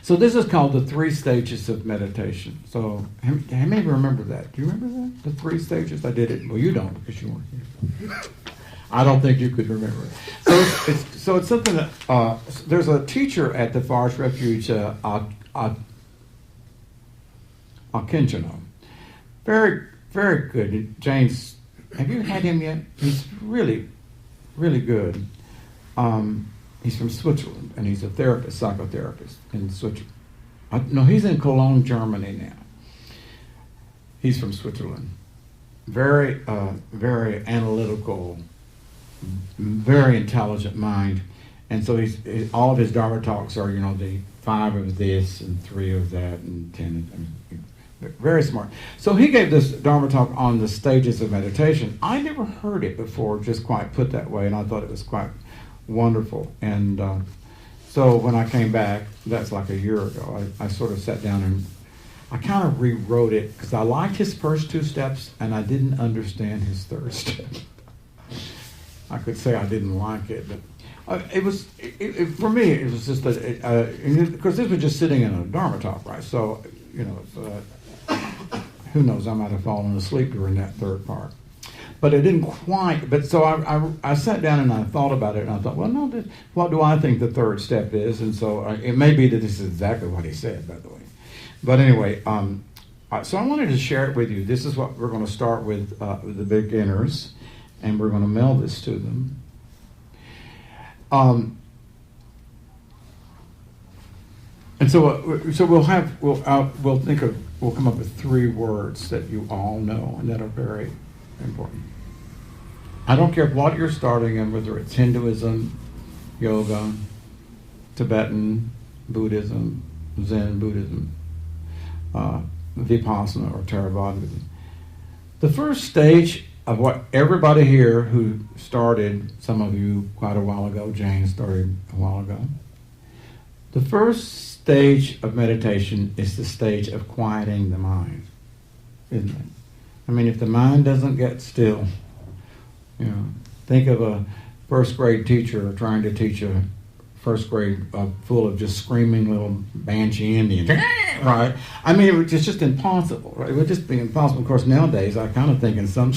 So this is called the 3 stages of meditation. So how many remember that? Do you remember that? The 3 stages? I did it. Well, you don't because you weren't here. I don't think you could remember it. So it's something that there's a teacher at the Forest Refuge, Akinchino. Very, very good. James, have you had him yet? He's really, really good. He's from Switzerland, and he's a therapist, psychotherapist in Switzerland. No, he's in Cologne, Germany now. He's from Switzerland. Very, very analytical, very intelligent mind. And so all of his Dharma talks are, the 5 of this and 3 of that and 10. Very smart. So he gave this Dharma talk on the stages of meditation. I never heard it before, just quite put that way, and I thought it was quite wonderful. And so when I came back, that's like a year ago, I sort of sat down and I kind of rewrote it because I liked his first 2 steps and I didn't understand his 3rd step. I could say I didn't like it, but for me, it was just because this was just sitting in a Dharma talk, right? So, who knows, I might have fallen asleep during that 3rd part. But it didn't quite, but so I sat down and I thought about it, and I thought, well, no, what do I think the 3rd step is? And so it may be that this is exactly what he said, by the way. But anyway, so I wanted to share it with you. This is what we're going to start with the beginners, and we're going to mail this to them. And so we'll come up with 3 words that you all know and that are very important. I don't care what you're starting in, whether it's Hinduism, yoga, Tibetan, Buddhism, Zen Buddhism, Vipassana or Theravada. The first stage of what everybody here who started, some of you quite a while ago, Jane started a while ago, the first stage of meditation is the stage of quieting the mind, isn't it? I mean, if the mind doesn't get still, think of a 1st grade teacher trying to teach a 1st grade full of just screaming little Banshee Indians, right? I mean, it's just impossible, right? It would just be impossible. Of course, nowadays, I kind of think in some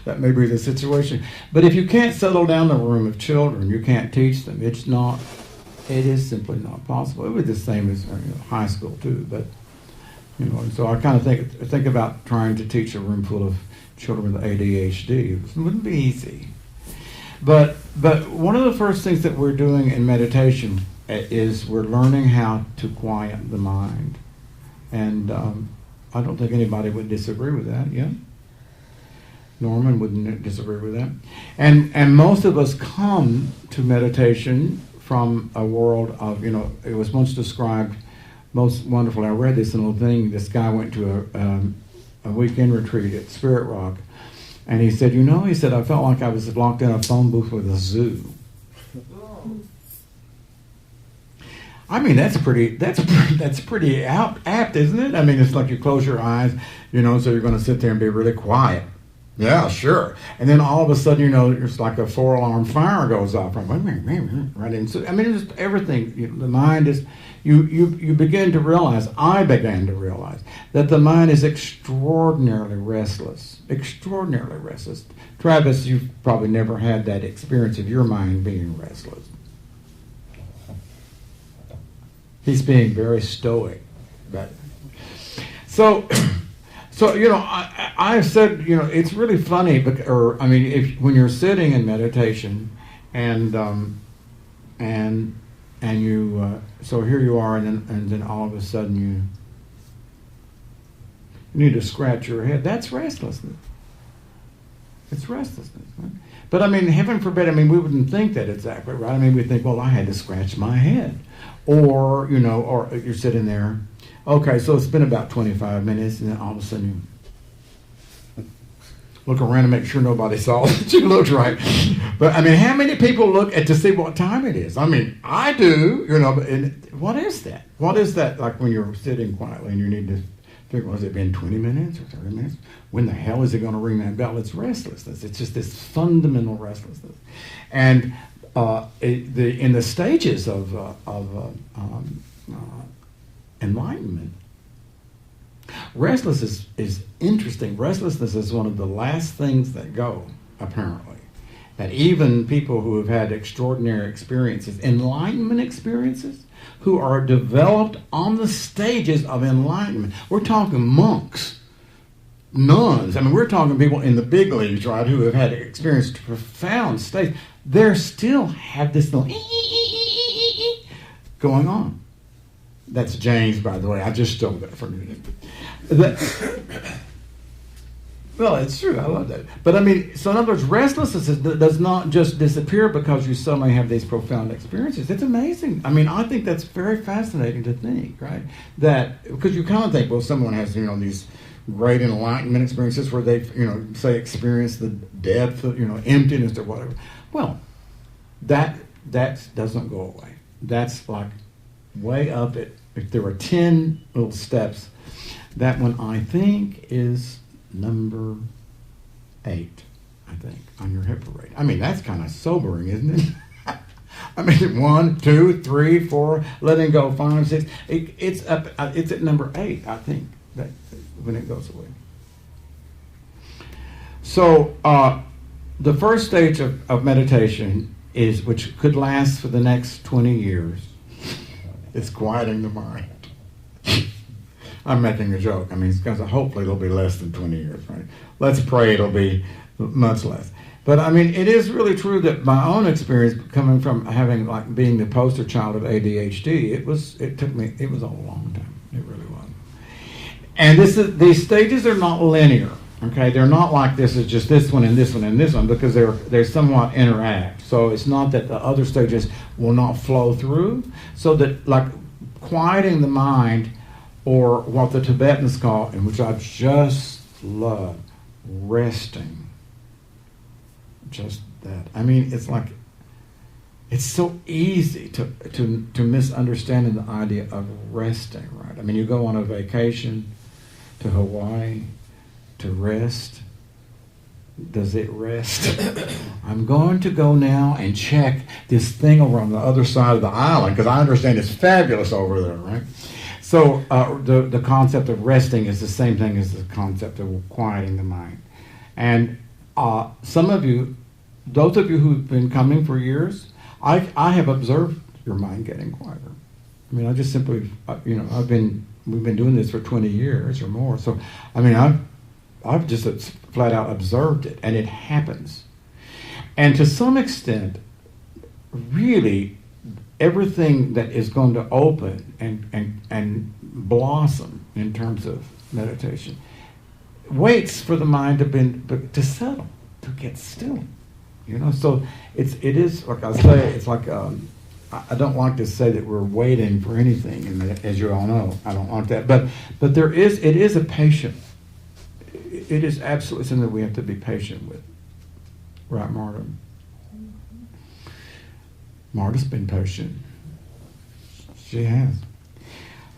that may be the situation. But if you can't settle down the room of children, you can't teach them. It is simply not possible. It would be the same as high school too, but and so I kind of think about trying to teach a room full of children with ADHD. It wouldn't be easy. But one of the first things that we're doing in meditation is we're learning how to quiet the mind. And I don't think anybody would disagree with that, yeah? Norman wouldn't disagree with that. And most of us come to meditation from a world of, it was once described most wonderfully. I read this little thing. This guy went to a weekend retreat at Spirit Rock, and he said, I felt like I was locked in a phone booth with a zoo. I mean, that's pretty apt, isn't it? I mean, it's like you close your eyes, so you're going to sit there and be really quiet. Yeah, sure. And then all of a sudden, it's like a 4-alarm fire goes off. Right in. So, I mean, it's just everything. The mind is. You begin to realize. I began to realize that the mind is extraordinarily restless. Extraordinarily restless. Travis, you've probably never had that experience of your mind being restless. He's being very stoic, but so. So, I've said, it's really funny, when you're sitting in meditation and you, so here you are, and then all of a sudden you need to scratch your head. That's restlessness. It's restlessness, right? But heaven forbid, we wouldn't think that exactly, right? We think, well, I had to scratch my head. Or, or you're sitting there. Okay, so it's been about 25 minutes, and then all of a sudden you look around and make sure nobody saw that you looked right. But, how many people look to see what time it is? I do, but what is that? What is that, like when you're sitting quietly and you need to figure, has it been 20 minutes or 30 minutes? When the hell is it going to ring that bell? It's restlessness. It's just this fundamental restlessness. And in the stages of enlightenment. Restlessness is interesting. Restlessness is one of the last things that go, apparently. That even people who have had extraordinary experiences, enlightenment experiences, who are developed on the stages of enlightenment. We're talking monks, nuns. I mean, we're talking people in the big leagues, right, who have had experienced profound states. They still have this little going on. That's James, by the way. I just stole that from you. Well, it's true. I love that. But I mean, so in other words, restlessness does not just disappear because you suddenly have these profound experiences. It's amazing. I mean, I think that's very fascinating to think, right? That, because you kind of think, well, someone has, these great enlightenment experiences where they've, say, experienced the depth of, emptiness or whatever. Well, that doesn't go away. That's like way up at, if there were 10 little steps, that one I think is number 8, I think, on your hip parade. I mean, that's kind of sobering, isn't it? I mean, 1, 2, 3, 4, letting go, 5, 6. It's up. It's at number 8, I think, that when it goes away. So the first stage of meditation is, which could last for the next 20 years, is quieting the mind. I'm making a joke. I mean, because hopefully it'll be less than 20 years, right? Let's pray it'll be much less. But I mean, it is really true that my own experience coming from having, like, being the poster child of ADHD, it was a long time. It really was. And these stages are not linear, okay? They're not like this is just this one and this one and this one, because they somewhat interact. So it's not that the other stages will not flow through. So that, like, quieting the mind, or what the Tibetans call, and which I just love, resting. Just that. I mean, it's like, it's so easy to misunderstand the idea of resting, right? I mean, you go on a vacation to Hawaii to rest. Does it rest? I'm going to go now and check this thing over on the other side of the island, because I understand it's fabulous over there, right? So the concept of resting is the same thing as the concept of quieting the mind. And some of you, those of you who've been coming for years, I have observed your mind getting quieter. I mean, I just simply, we've been doing this for 20 years or more. So, I mean, I've just flat out observed it, and it happens. And to some extent, really, everything that is going to open and blossom in terms of meditation waits for the mind to settle, to get still. So it is like I say. It's like I don't like to say that we're waiting for anything, and as you all know, I don't like that. But it is a patient. It is absolutely something that we have to be patient with, right, Marta? Marta's been patient. She has.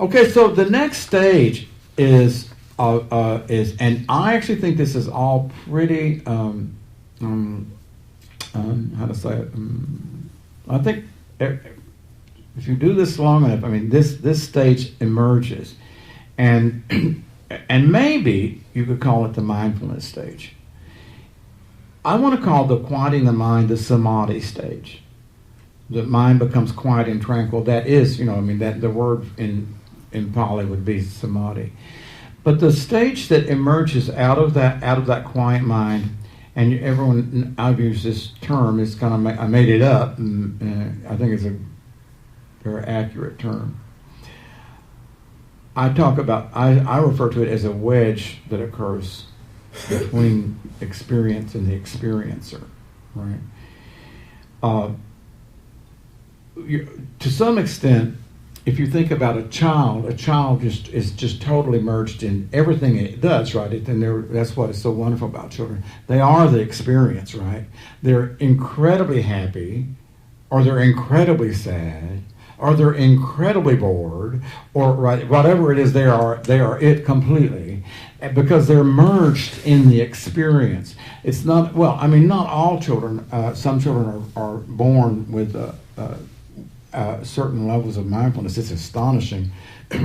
Okay, so the next stage is, and I actually think this is all pretty, how to say it? I think if you do this long enough, I mean, this stage emerges, and maybe you could call it the mindfulness stage. I want to call the quieting the mind the samadhi stage. The mind becomes quiet and tranquil. That is, that the word in Pali would be samadhi. But the stage that emerges out of that quiet mind, and everyone, I've used this term, it's kind of, I made it up, and I think it's a very accurate term. I refer to it as a wedge that occurs between experience and the experiencer, right? To some extent, if you think about a child is just totally merged in everything it does, right? And that's what is so wonderful about children. They are the experience, right? They're incredibly happy, or they're incredibly sad, or they're incredibly bored, or right, whatever it is, they are it completely, because they're merged in the experience. It's not, well, I mean, not all children. Some children are born with certain levels of mindfulness. It's astonishing.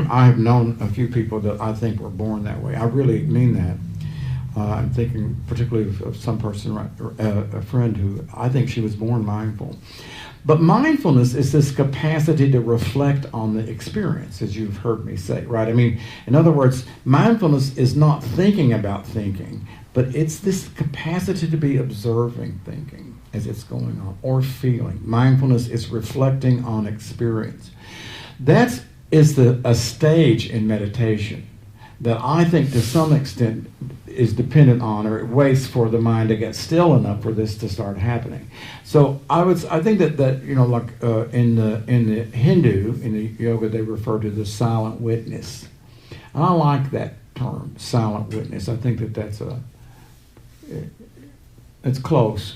I have known a few people that I think were born that way. I really mean that. I'm thinking particularly of some person, a friend who I think she was born mindful. But mindfulness is this capacity to reflect on the experience, as you've heard me say, right? I mean, in other words, mindfulness is not thinking about thinking, but it's this capacity to be observing thinking as it's going on, or feeling. Mindfulness is reflecting on experience. That is a stage in meditation that I think to some extent is dependent on, or it waits for the mind to get still enough for this to start happening. So I think that you know, like in the Hindu, in the yoga, they refer to the silent witness. And I like that term, silent witness. I think that it's close.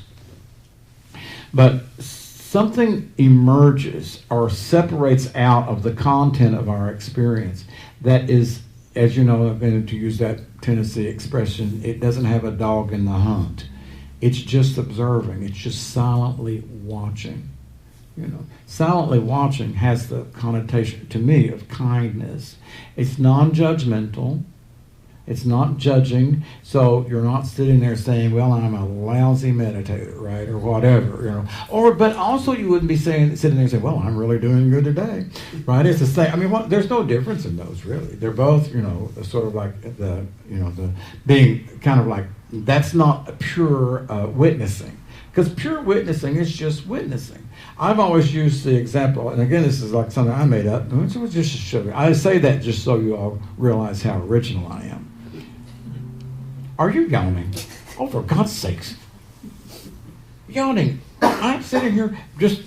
But something emerges or separates out of the content of our experience that is, as you know, I'm going to use that Tennessee expression, it doesn't have a dog in the hunt. It's just observing. It's just silently watching. You know, silently watching has the connotation, to me, of kindness. It's non-judgmental. It's not judging. So you're not sitting there saying, well, I'm a lousy meditator, right, or whatever, you know. But also you wouldn't be sitting there and saying, well, I'm really doing good today, right? It's the same. I mean, there's no difference in those, really. They're both, you know, sort of like the being kind of like, that's not pure witnessing. Because pure witnessing is just witnessing. I've always used the example, and again, this is like something I made up. So just to show you. I say that just so you all realize how original I am. Are you yawning? Oh, for God's sakes. Yawning. I'm sitting here just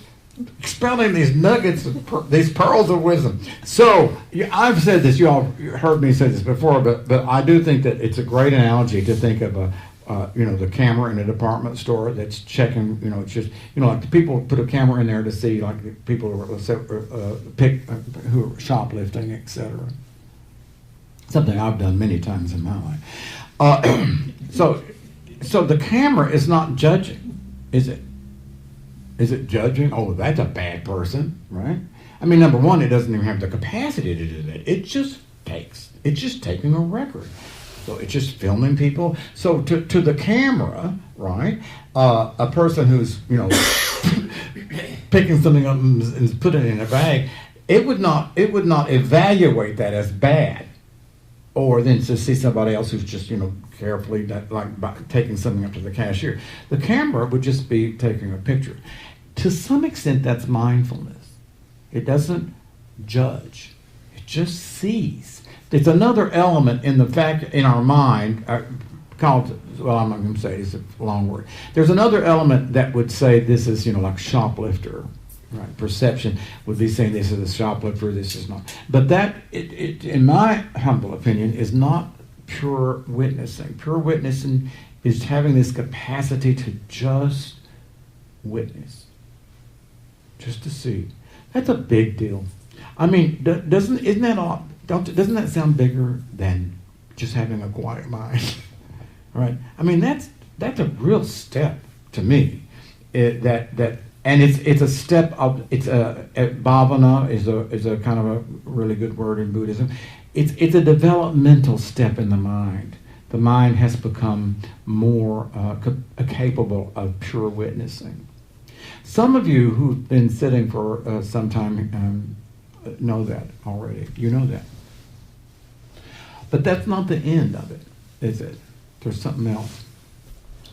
expelling these nuggets, these pearls of wisdom. So, I've said this, you all heard me say this before, but I do think that it's a great analogy to think of the camera in a department store that's checking, it's just, like the people put a camera in there to see, like the people who are shoplifting, etc. Something I've done many times in my life. So the camera is not judging, is it? Is it judging? Oh, that's a bad person, right? I mean, number one, it doesn't even have the capacity to do that. It's just taking a record. So it's just filming people. So to the camera, right, a person who's, picking something up and putting it in a bag, it would not evaluate that as bad. Or then to see somebody else who's just, carefully, taking something up to the cashier. The camera would just be taking a picture. To some extent, that's mindfulness. It doesn't judge. It just sees. It's another element in the fact, in our mind, called, well, I'm not going to say it's a long word. There's another element that would say this is, like shoplifter. Right, perception would be saying this is a shoplifter, this is not. But that, it, in my humble opinion, is not pure witnessing. Pure witnessing is having this capacity to just witness, just to see. That's a big deal. I mean, doesn't that sound bigger than just having a quiet mind? Right? I mean, that's a real step to me. And it's a step of, bhavana is a kind of a really good word in Buddhism. It's a developmental step in the mind. The mind has become more capable of pure witnessing. Some of you who've been sitting for some time know that already. You know that. But that's not the end of it, is it? There's something else.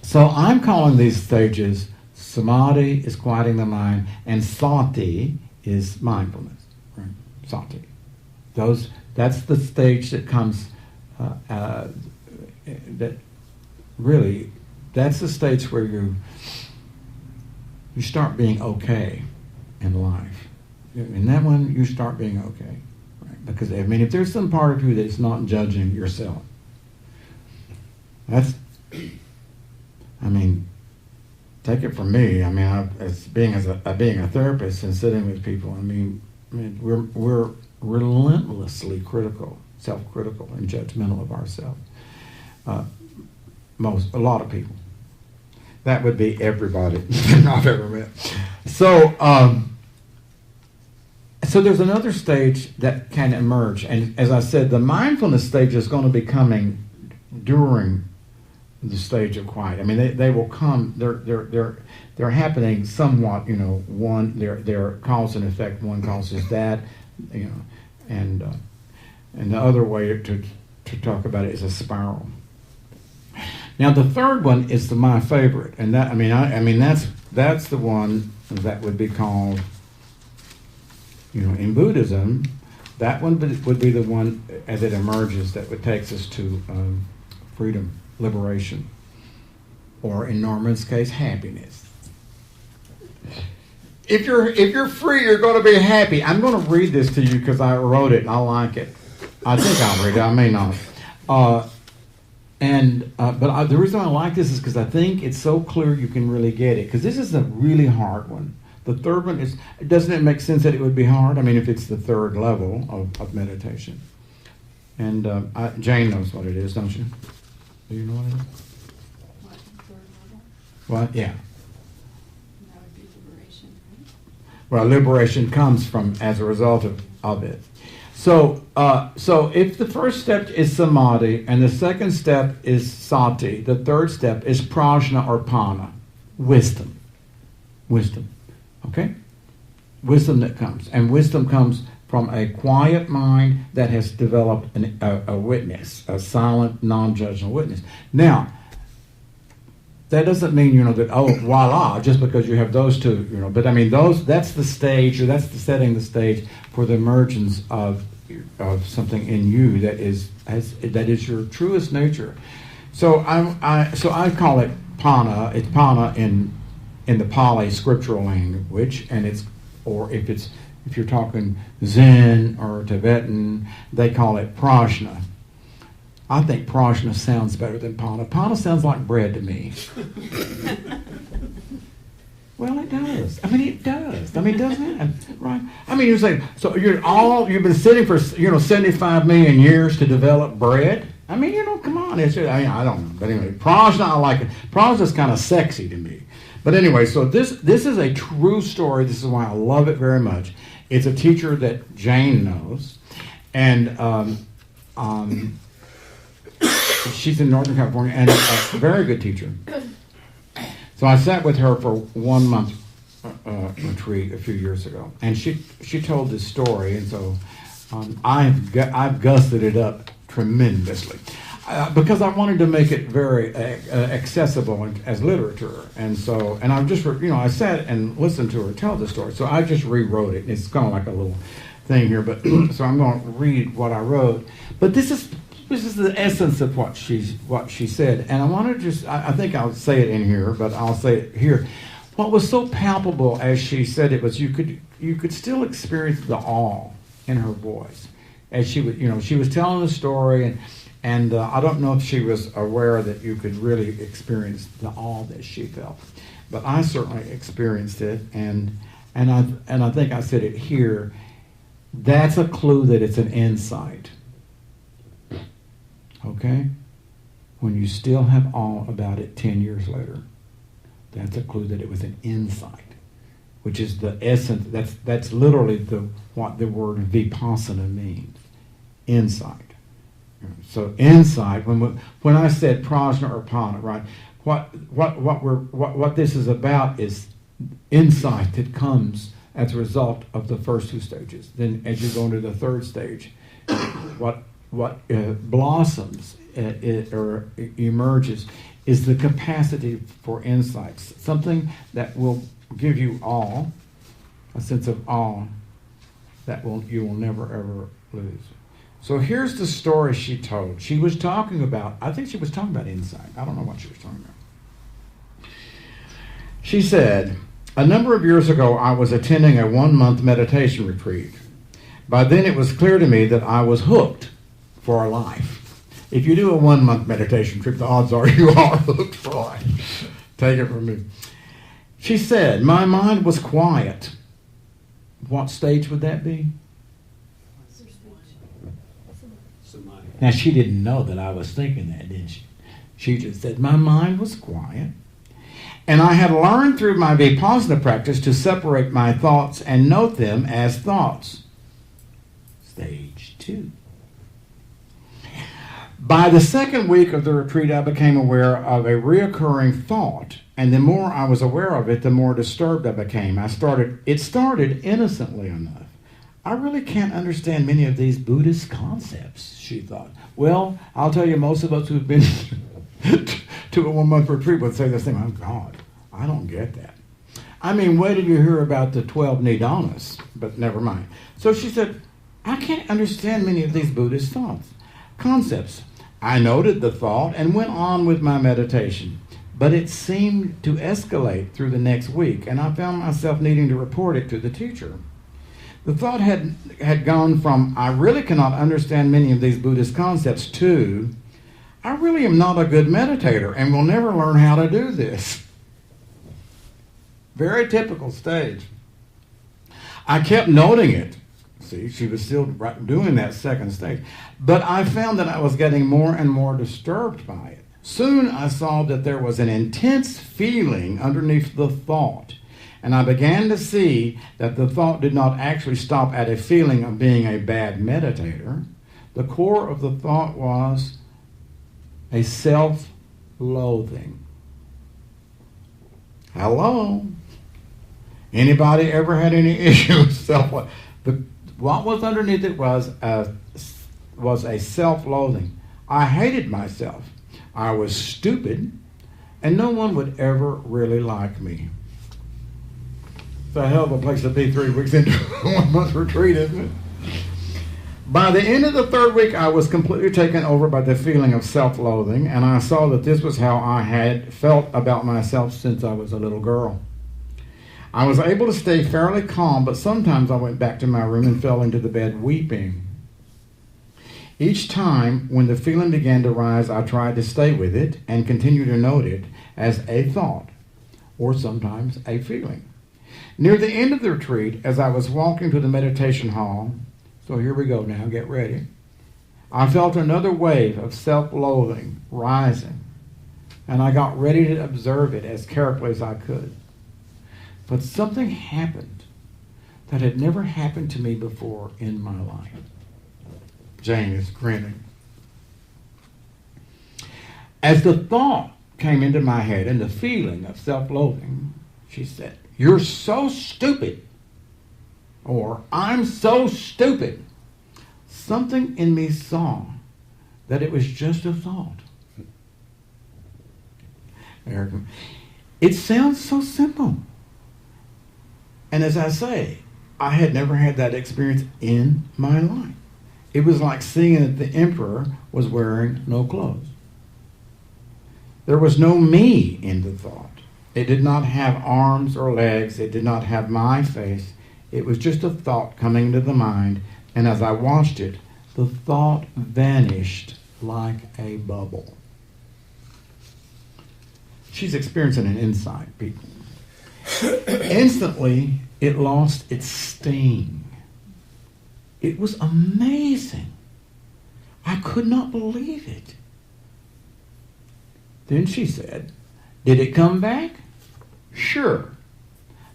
So I'm calling these stages samadhi is quieting the mind, and sati is mindfulness. Right? Sati. That's the stage that comes. That really, that's the stage where you start being okay in life. In that one, you start being okay, right? Because if there's some part of you that's not judging yourself, take it from me. As being a therapist and sitting with people, we're relentlessly critical, self-critical, and judgmental of ourselves. A lot of people. That would be everybody I've ever met. So So there's another stage that can emerge, and as I said, the mindfulness stage is going to be coming during the stage of quiet. I mean, they will come. They're happening somewhat. One they're cause and effect. One causes that, and the other way to talk about it is a spiral. Now the third one is my favorite, and that I mean that's the one that would be called, in Buddhism, that one would be the one as it emerges that would takes us to freedom, liberation, or in Norman's case, happiness. If you're free, you're going to be happy. I'm going to read this to you because I wrote it and I like it. I think I'll read it. I may not. But the reason I like this is because I think it's so clear you can really get it. Because this is a really hard one. The third one is, doesn't it make sense that it would be hard? I mean, if it's the third level of meditation. And Jane knows what it is, don't you? Do you know what it is? What, third level? What? Yeah. That would be liberation, right? Well, liberation comes as a result of it. So if the first step is samadhi, and the second step is sati, the third step is prajna or pana, wisdom. Wisdom. Okay? Wisdom that comes. And wisdom comes from a quiet mind that has developed a witness, a silent, non-judgmental witness. Now, that doesn't mean, that, voila, just because you have those two, but I mean, that's the stage, or that's setting the stage for the emergence of something in you that is your truest nature. So I call it pana. It's pana in the Pali scriptural language, and if you're talking Zen or Tibetan, they call it prajna. I think prajna sounds better than pana. Pana sounds like bread to me. Well, it does. I mean, it does. I mean, doesn't it? Right? I mean, you're saying, so you've been sitting for 75 million years to develop bread? I mean, come on. I don't know. But anyway, prajna, I like it. Prajna is kind of sexy to me. But anyway, so this is a true story. This is why I love it very much. It's a teacher that Jane knows. And she's in Northern California, and a very good teacher. So I sat with her for 1 month retreat a few years ago, and she told this story, and so I've gusted it up tremendously because I wanted to make it very accessible as literature, and I just I sat and listened to her tell the story, so I just rewrote it. It's kind of like a little thing here, but so I'm going to read what I wrote, but this is the essence of what she said, and I want to I think I'll say it in here, but I'll say it here. What was so palpable as she said it was you could still experience the awe in her voice as she was telling the story, and I don't know if she was aware that you could really experience the awe that she felt, but I certainly experienced it, and I think I said it here. That's a clue that it's an insight. Okay? When you still have awe about it 10 years later, that's a clue that it was an insight, which is the essence. That's literally what the word vipassana means. Insight. So insight, when I said prajna or pana, right? What this is about is insight that comes as a result of the first two stages. Then as you go into the third stage, what blossoms or emerges is the capacity for insights, something that will give you awe, a sense of awe that you will never ever lose. So here's the story she told. She was talking about, I think she was talking about insight. I don't know what she was talking about. She said, a number of years ago, I was attending a 1-month meditation retreat. By then, it was clear to me that I was hooked for life. If you do a 1-month meditation trip, the odds are you are hooked for life. Take it from me. She said, my mind was quiet. What stage would that be? Now, she didn't know that I was thinking that, did she? She just said, my mind was quiet. And I had learned through my vipassana practice to separate my thoughts and note them as thoughts. stage 2. By the second week of the retreat, I became aware of a reoccurring thought, and the more I was aware of it, the more disturbed I became. It started innocently enough. I really can't understand many of these Buddhist concepts, she thought. Well, I'll tell you, most of us who've been to a 1-month retreat would say this thing, oh God, I don't get that. I mean, wait till you hear about the 12 nidanas, but never mind. So she said, I can't understand many of these Buddhist concepts. I noted the thought and went on with my meditation, but it seemed to escalate through the next week, and I found myself needing to report it to the teacher. The thought had gone from, I really cannot understand many of these Buddhist concepts, to, I really am not a good meditator and will never learn how to do this. Very typical stage. I kept noting it. See, she was still doing that second stage. But I found that I was getting more and more disturbed by it. Soon I saw that there was an intense feeling underneath the thought. And I began to see that the thought did not actually stop at a feeling of being a bad meditator. The core of the thought was a self-loathing. Hello? Anybody ever had any issue with self-loathing? What was underneath it was a self-loathing. I hated myself. I was stupid, and no one would ever really like me. It's a hell of a place to be 3 weeks into a 1-month retreat, isn't it? By the end of the third week, I was completely taken over by the feeling of self-loathing, and I saw that this was how I had felt about myself since I was a little girl. I was able to stay fairly calm, but sometimes I went back to my room and fell into the bed weeping. Each time when the feeling began to rise, I tried to stay with it and continue to note it as a thought, or sometimes a feeling. Near the end of the retreat, as I was walking to the meditation hall, so here we go now, get ready, I felt another wave of self-loathing rising, and I got ready to observe it as carefully as I could. But something happened that had never happened to me before in my life. Jane is grinning. As the thought came into my head and the feeling of self-loathing, she said, "You're so stupid," or "I'm so stupid." Something in me saw that it was just a thought. It sounds so simple. And as I say, I had never had that experience in my life. It was like seeing that the emperor was wearing no clothes. There was no me in the thought. It did not have arms or legs. It did not have my face. It was just a thought coming to the mind, and as I watched it, the thought vanished like a bubble. She's experiencing an insight, people. Instantly, it lost its sting. It was amazing. I could not believe it. Then she said, "Did it come back?" Sure.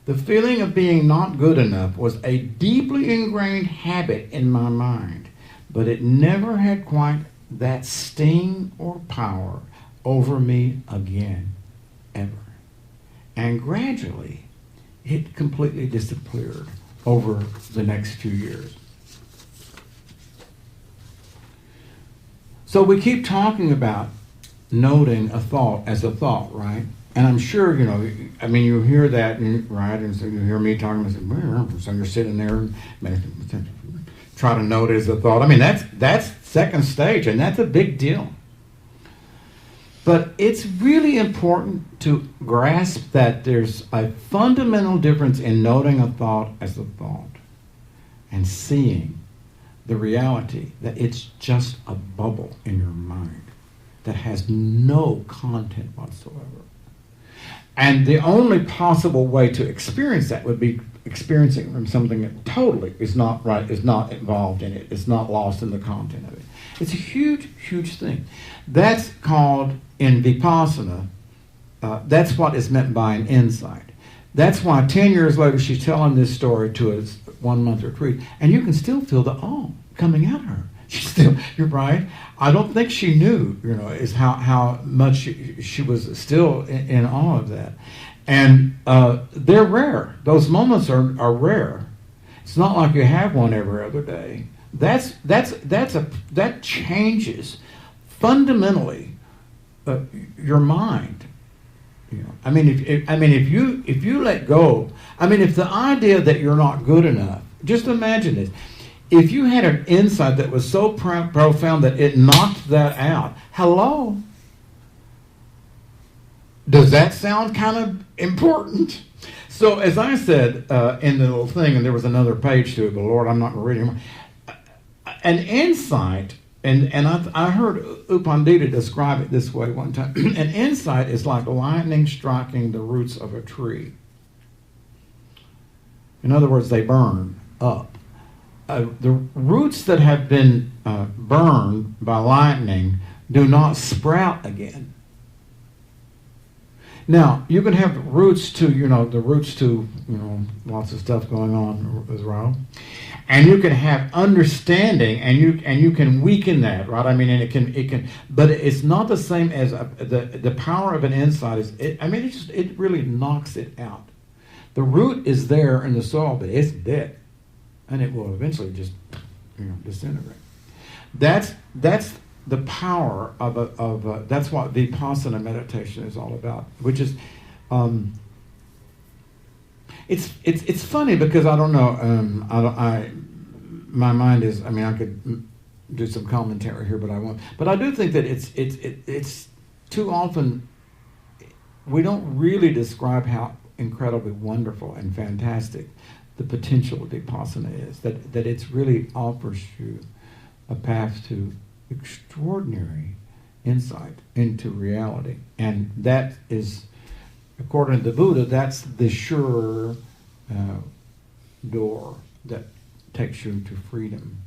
The feeling of being not good enough was a deeply ingrained habit in my mind, but it never had quite that sting or power over me again, ever. And gradually, it completely disappeared over the next few years. So we keep talking about noting a thought as a thought, right? And I'm sure, you hear that, right? And so you hear me talking, and so you're sitting there and try to note it as a thought. I mean, that's second stage, and that's a big deal. But it's really important to grasp that there's a fundamental difference in noting a thought as a thought and seeing the reality that it's just a bubble in your mind that has no content whatsoever. And the only possible way to experience that would be experiencing from something that totally is not right, is not involved in it, is not lost in the content of it. It's a huge, huge thing. That's called, in Vipassana, that's what is meant by an insight. That's why 10 years later she's telling this story to a 1-month retreat, and you can still feel the awe coming at her. She's still, you're right. I don't think she knew, is how much she was still in awe of that. And they're rare. Those moments are rare. It's not like you have one every other day. That changes fundamentally your mind. I mean, if you let go, if the idea that you're not good enough, just imagine this. If you had an insight that was so profound that it knocked that out, hello? Does that sound kind of important? So as I said in the little thing, and there was another page to it, but Lord, I'm not going to read it anymore. An insight, and I heard U Pandita describe it this way one time. An insight is like lightning striking the roots of a tree. In other words, they burn up. The roots that have been burned by lightning do not sprout again. Now, you can have roots to, lots of stuff going on as well. And you can have understanding, and you can weaken that, right? And it can, but it's not the same as the power of an insight. It really knocks it out. The root is there in the soil, but it's dead, and it will eventually just, disintegrate. That's the power of that's what Vipassana meditation is all about, which is, it's funny because I don't know, my mind is, I could do some commentary here, but I won't. But I do think that it's too often we don't really describe how incredibly wonderful and fantastic the potential of Vipassana is. That it's really offers you a path to extraordinary insight into reality. And that is, according to the Buddha, that's the sure door that takes you to freedom.